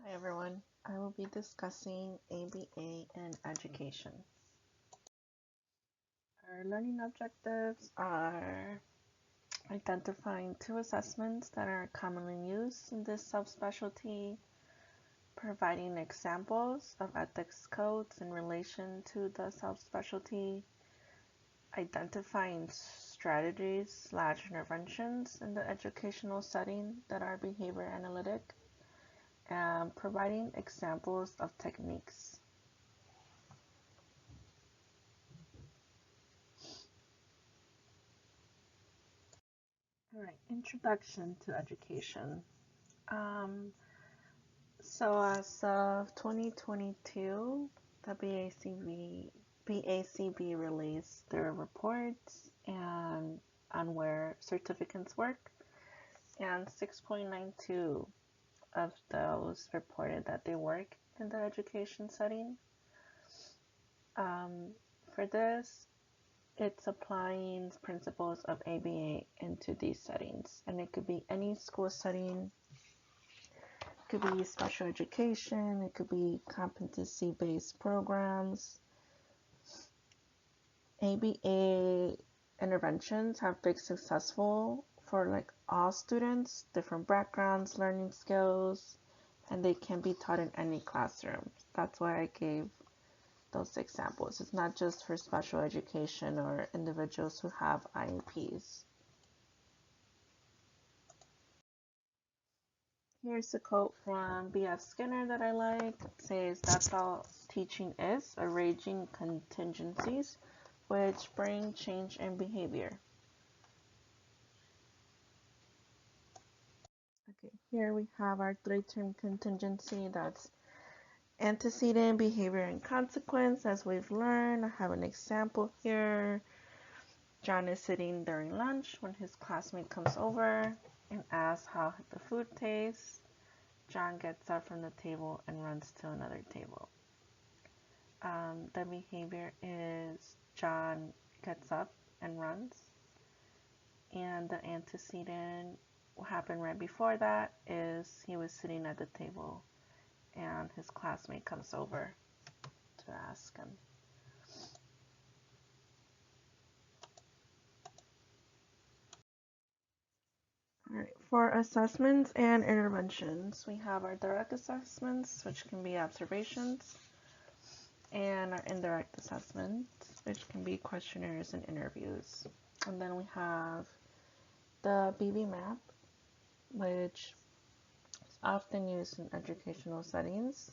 Hi everyone, I will be discussing ABA and education. Our learning objectives are identifying two assessments that are commonly used in this subspecialty, providing examples of ethics codes in relation to the subspecialty, identifying strategies/interventions in the educational setting that are behavior analytic, and providing examples of techniques. All right, introduction to education. So as of 2022, the BACB released their reports and on where certificates work, and 6.92 of those reported that they work in the education setting. For this, it's applying principles of ABA into these settings, and it could be any school setting. It could be special education, it could be competency-based programs. ABA interventions have been successful for like all students, different backgrounds, learning skills, and they can be taught in any classroom. That's why I gave those examples. It's not just for special education or individuals who have IEPs. Here's a quote from B.F. Skinner that I like. It says, "That's all teaching is, arranging contingencies which bring change in behavior." Okay, here we have our three-term contingency. That's antecedent, behavior, and consequence. As we've learned, I have an example here. John is sitting during lunch when his classmate comes over and asks how the food tastes. John gets up from the table and runs to another table. The behavior is John gets up and runs, and the antecedent, what happened right before that, is he was sitting at the table and his classmate comes over to ask him. All right, for assessments and interventions, we have our direct assessments, which can be observations, and our indirect assessments, which can be questionnaires and interviews. And then we have the BB map, which is often used in educational settings.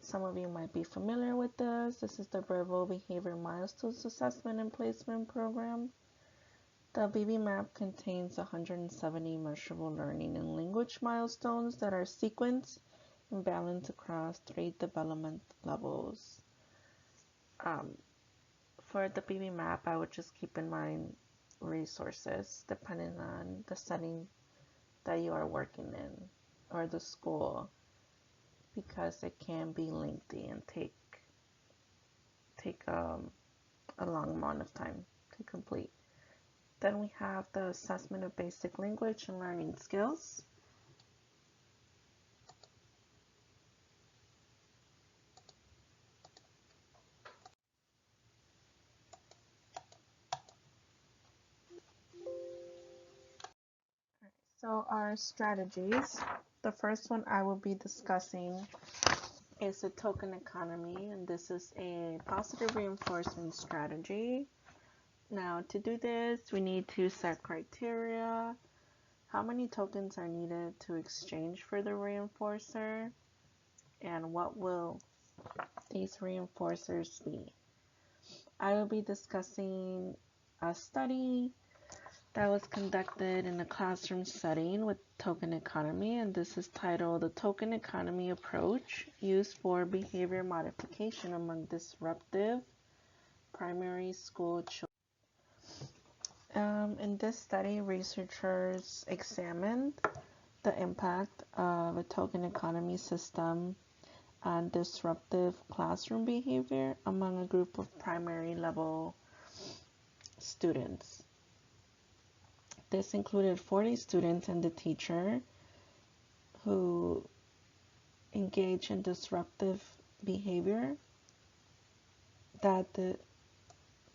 Some of you might be familiar with this. This is the Verbal Behavior Milestones Assessment and Placement Program. The BB map contains 170 measurable learning and language milestones that are sequenced and balanced across 3 development levels. For the BB map, I would just keep in mind resources depending on the setting that you are working in or the school, because it can be lengthy and take a long amount of time to complete. Then we have the assessment of basic language and learning skills. So our strategies, the first one I will be discussing is the token economy, and this is a positive reinforcement strategy. Now, to do this, we need to set criteria. How many tokens are needed to exchange for the reinforcer, and what will these reinforcers be? I will be discussing a study that was conducted in a classroom setting with token economy, and this is titled "The Token Economy Approach Used for Behavior Modification Among Disruptive Primary School Children." In this study, researchers examined the impact of a token economy system on disruptive classroom behavior among a group of primary level students. This included 40 students and the teacher, who engage in disruptive behavior that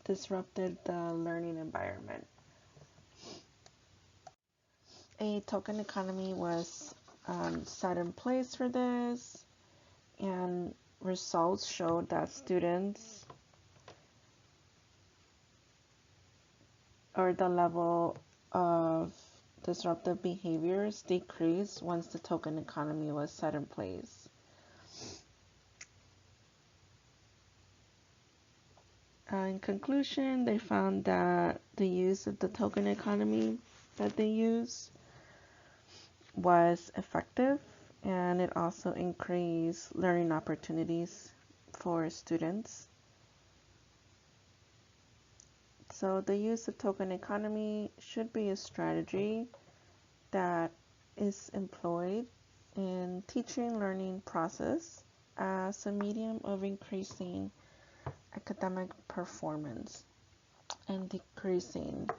disrupted the learning environment. A token economy was set in place for this, and results showed that students, or the level of disruptive behaviors, decreased once the token economy was set in place. In conclusion, they found that the use of the token economy that they use was effective, and it also increased learning opportunities for students. So the use of token economy should be a strategy that is employed in teaching learning process as a medium of increasing academic performance and decreasing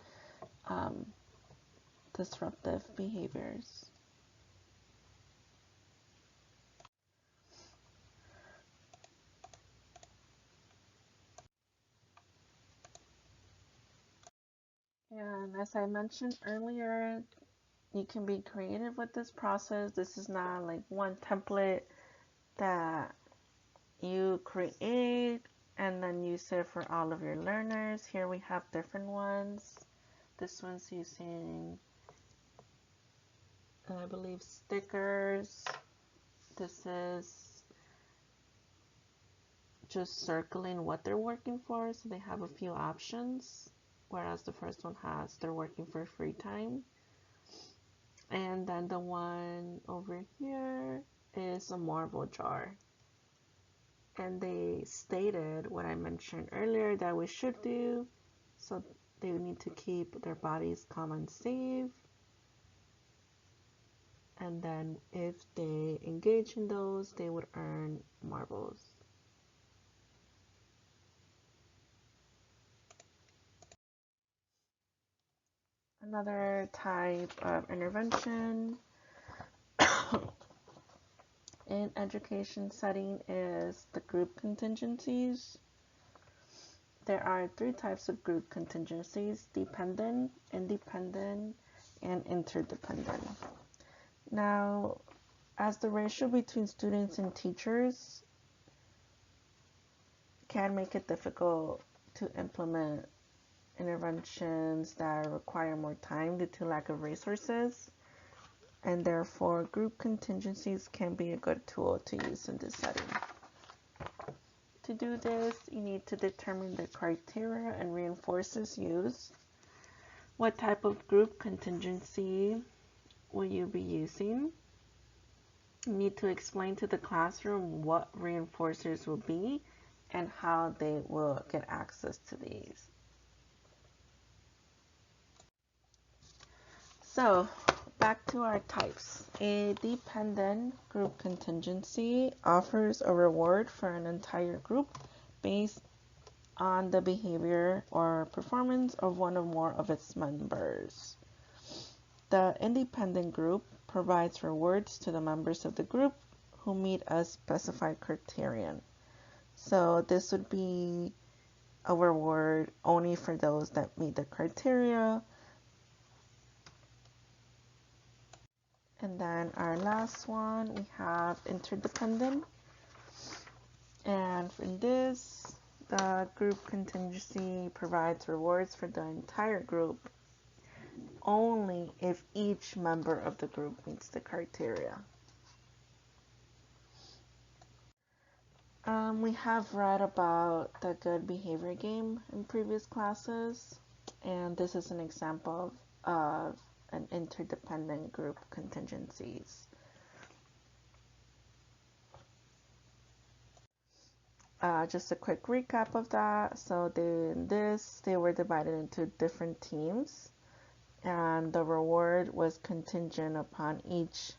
disruptive behaviors. And as I mentioned earlier, you can be creative with this process. This is not like one template that you create and then use it for all of your learners. Here we have different ones. This one's using, I believe, stickers. This is just circling what they're working for, so they have a few options, whereas the first one has they're working for free time. And then the one over here is a marble jar. And they stated what I mentioned earlier that we should do. So they need to keep their bodies calm and safe. And then if they engage in those, they would earn marbles. Another type of intervention in education setting is the group contingencies. There are 3 types of group contingencies: dependent, independent, and interdependent. Now, as the ratio between students and teachers can make it difficult to implement interventions that require more time due to lack of resources, and therefore group contingencies can be a good tool to use in this setting. To do this, you need to determine the criteria and reinforcers used. What type of group contingency will you be using? You need to explain to the classroom what reinforcers will be and how they will get access to these. So, back to our types. A dependent group contingency offers a reward for an entire group based on the behavior or performance of one or more of its members. The independent group provides rewards to the members of the group who meet a specified criterion. So this would be a reward only for those that meet the criteria. And then our last one, we have interdependent. And in this, the group contingency provides rewards for the entire group only if each member of the group meets the criteria. We have read about the good behavior game in previous classes, and this is an example of an interdependent group contingencies. Just a quick recap of that. So they were divided into different teams, and the reward was contingent upon each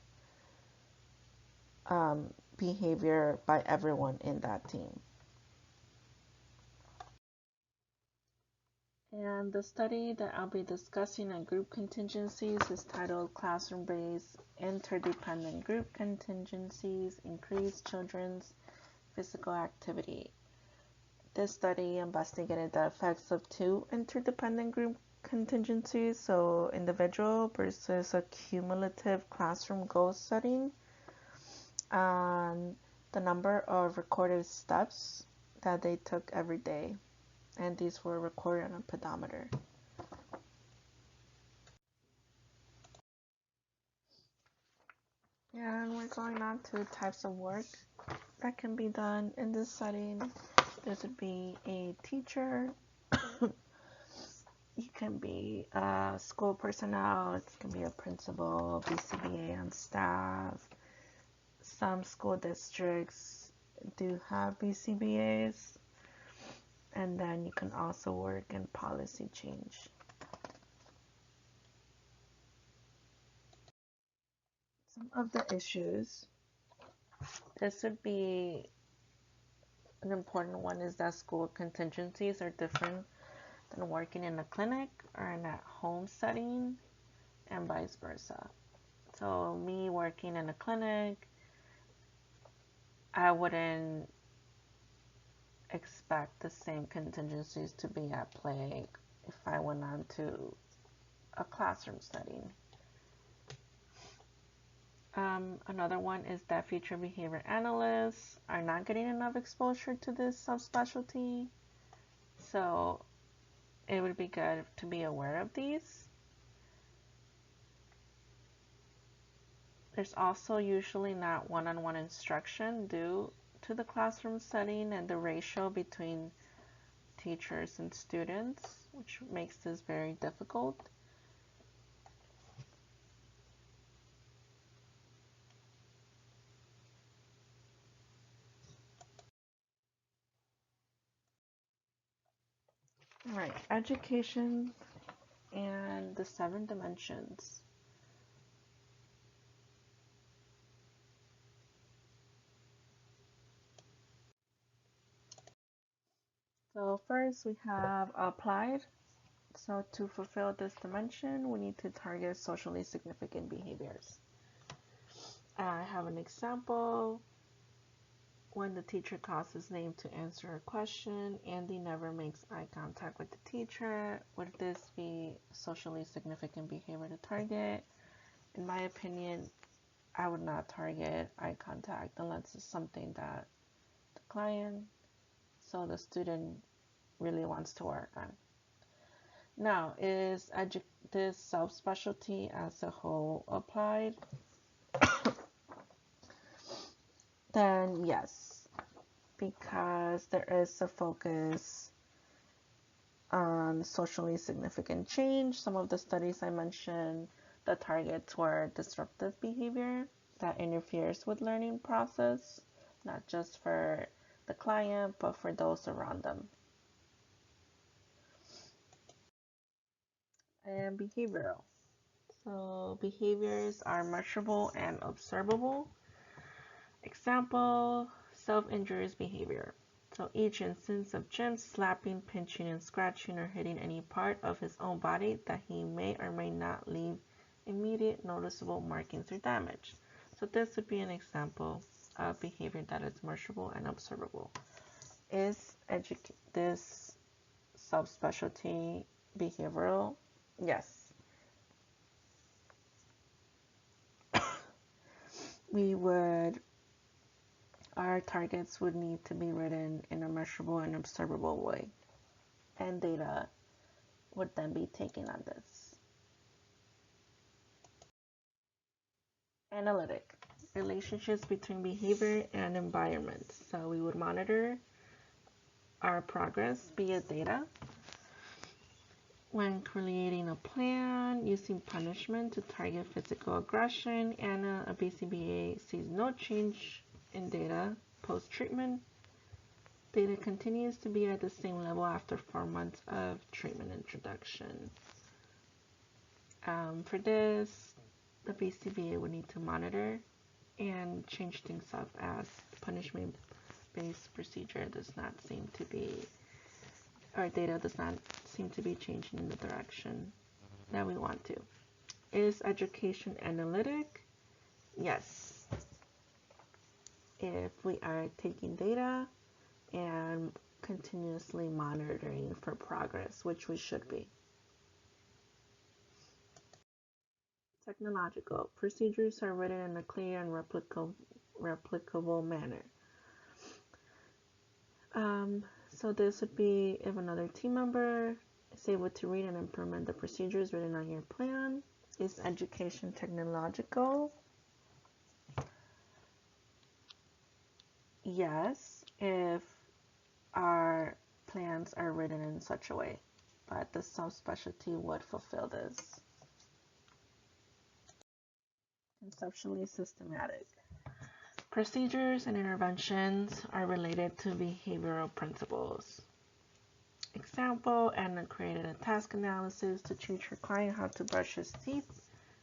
behavior by everyone in that team. And the study that I'll be discussing on group contingencies is titled Classroom-Based Interdependent Group Contingencies Increase Children's Physical Activity. This study investigated the effects of two interdependent group contingencies, so individual versus a cumulative classroom goal setting, and the number of recorded steps that they took every day, and these were recorded on a pedometer. And we're going on to types of work that can be done in this setting. This would be a teacher. You can be school personnel. It can be a principal, BCBA on staff. Some school districts do have BCBAs. And then you can also work in policy change. Some of the issues. This would be an important one, is that school contingencies are different than working in a clinic or in a home setting, and vice versa. So me working in a clinic, I wouldn't expect the same contingencies to be at play if I went on to a classroom setting. Another one is that future behavior analysts are not getting enough exposure to this subspecialty, so it would be good to be aware of these. There's also usually not one-on-one instruction due to the classroom setting and the ratio between teachers and students, which makes this very difficult. All right, education and the 7 dimensions. So first we have applied. So to fulfill this dimension, we need to target socially significant behaviors. I have an example. When the teacher calls his name to answer a question, Andy never makes eye contact with the teacher. Would this be socially significant behavior to target? In my opinion, I would not target eye contact unless it's something that the client, so the student, really wants to work on. Now, is this subspecialty as a whole applied? Then yes, because there is a focus on socially significant change. Some of the studies I mentioned, the targets were disruptive behavior that interferes with learning process, not just for the client, but for those around them. And behavioral. So behaviors are measurable and observable. Example, self-injurious behavior. So each instance of Jim slapping, pinching, and scratching or hitting any part of his own body that he may or may not leave immediate noticeable markings or damage. So this would be an example of behavior that is measurable and observable. Is this subspecialty behavioral? Yes. Our targets would need to be written in a measurable and observable way, and data would then be taken on this. Analytic, relationships between behavior and environment. So we would monitor our progress via data. When creating a plan, using punishment to target physical aggression, and a BCBA sees no change in data post-treatment, data continues to be at the same level after 4 months of treatment introduction. For this, the BCBA would need to monitor and change things up, as punishment-based procedure does not seem to be, or data does not seem to be changing in the direction that we want to. Is education analytic? Yes. If we are taking data and continuously monitoring for progress, which we should be. Technological. Procedures are written in a clear and replicable manner. So this would be if another team member is able to read and implement the procedures written on your plan. Is education technological? Yes, if our plans are written in such a way, but the subspecialty would fulfill this. Conceptually systematic. Procedures and interventions are related to behavioral principles. Example, Anna created a task analysis to teach her client how to brush his teeth.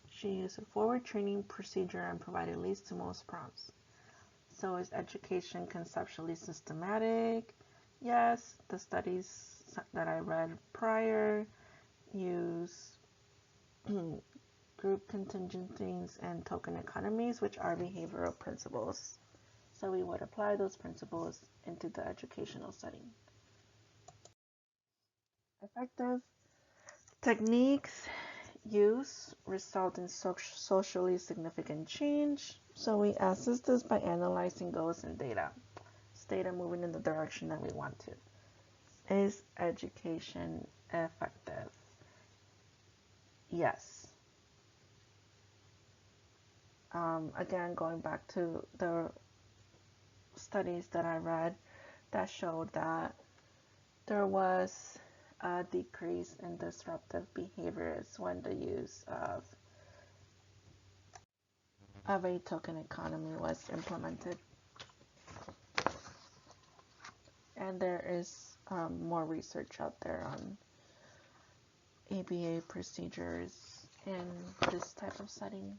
She used a forward training procedure and provided leads to most prompts. So is education conceptually systematic? Yes, the studies that I read prior use group contingencies and token economies, which are behavioral principles. So we would apply those principles into the educational setting. Effective techniques use result in socially significant change. So we assess this by analyzing goals and data. Is data moving in the direction that we want to? Is education effective? Yes. Again, going back to the studies that I read that showed that there was a decrease in disruptive behaviors when the use of a token economy was implemented. And there is more research out there on ABA procedures in this type of setting.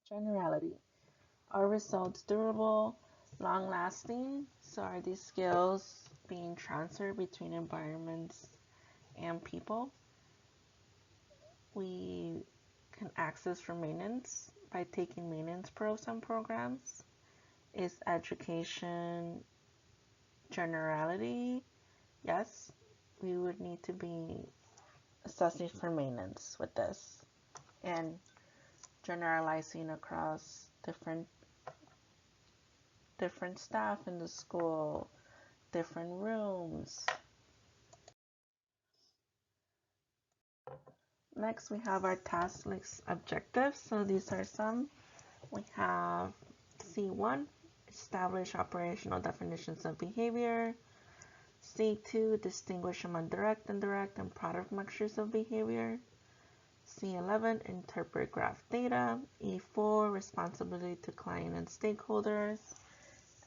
Generality. Are results durable, long-lasting? So are these skills being transferred between environments and people? We can access for maintenance by taking maintenance programs. Is education generality? Yes, we would need to be assessing for maintenance with this and generalizing across different staff in the school, different rooms. Next, we have our task list objectives. So these are some. We have C1, establish operational definitions of behavior. C2, distinguish among direct, indirect, and product mixtures of behavior. C11, interpret graph data. E4, responsibility to client and stakeholders.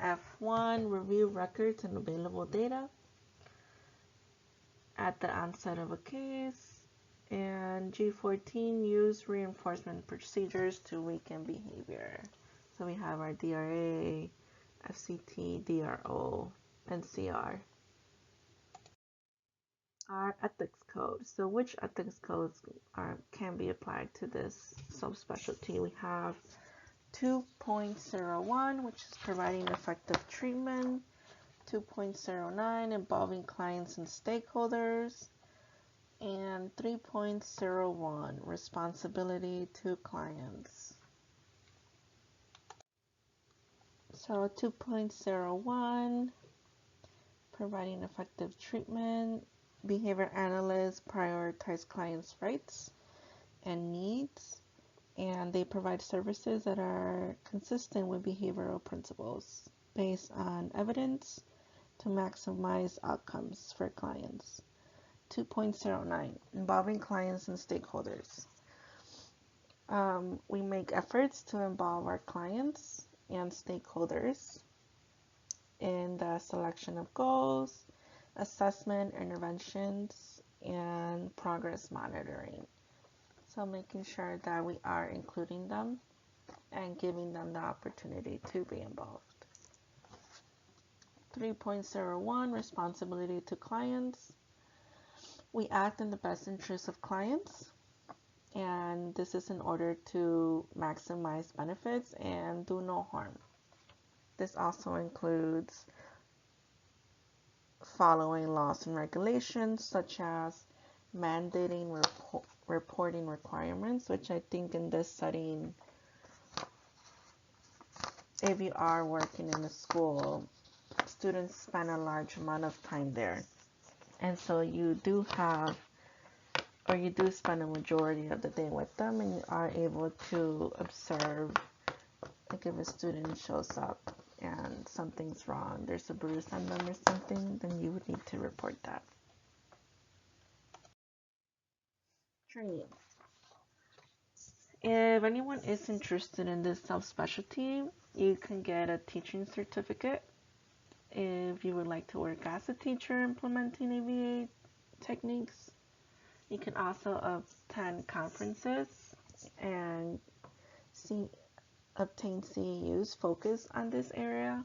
F1, review records and available data at the onset of a case. And G14, use reinforcement procedures to weaken behavior. So we have our DRA, FCT, DRO, and CR. Our ethics code. So which ethics codes can be applied to this subspecialty? We have 2.01, which is providing effective treatment. 2.09, involving clients and stakeholders. And 3.01, responsibility to clients. So 2.01, providing effective treatment. Behavior analysts prioritize clients' rights and needs, and they provide services that are consistent with behavioral principles based on evidence to maximize outcomes for clients. 2.09, involving clients and stakeholders. We make efforts to involve our clients and stakeholders in the selection of goals, assessment, interventions, and progress monitoring. So making sure that we are including them and giving them the opportunity to be involved. 3.01 Responsibility to clients. We act in the best interest of clients, and this is in order to maximize benefits and do no harm. This also includes following laws and regulations such as mandating reporting requirements, which I think in this setting, if you are working in a school, students spend a large amount of time there. And so you do spend a majority of the day with them, and you are able to observe, like if a student shows up and something's wrong, there's a bruise on them or something, then you would need to report that. Training. If anyone is interested in this subspecialty, you can get a teaching certificate if you would like to work as a teacher implementing ABA techniques. You can also attend conferences and obtain CEUs focused on this area.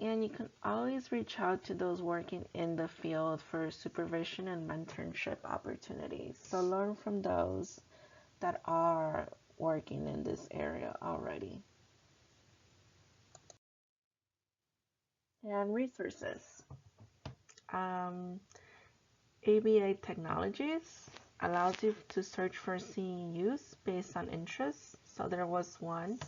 And you can always reach out to those working in the field for supervision and mentorship opportunities. So learn from those that are working in this area already. And resources. ABA Technologies allows you to search for CEUs based on interests. So there was one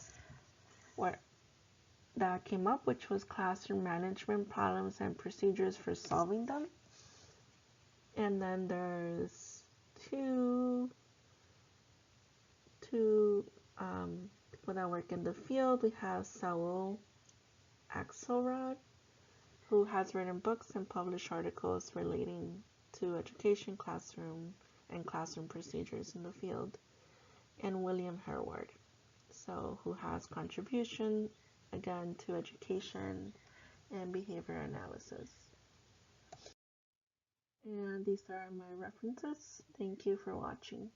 that came up, which was classroom management problems and procedures for solving them. And then there's two people that work in the field. We have Saul Axelrod, who has written books and published articles relating to education, classroom procedures in the field, and William Herward, who has contribution again to education and behavior analysis. And these are my references. Thank you for watching.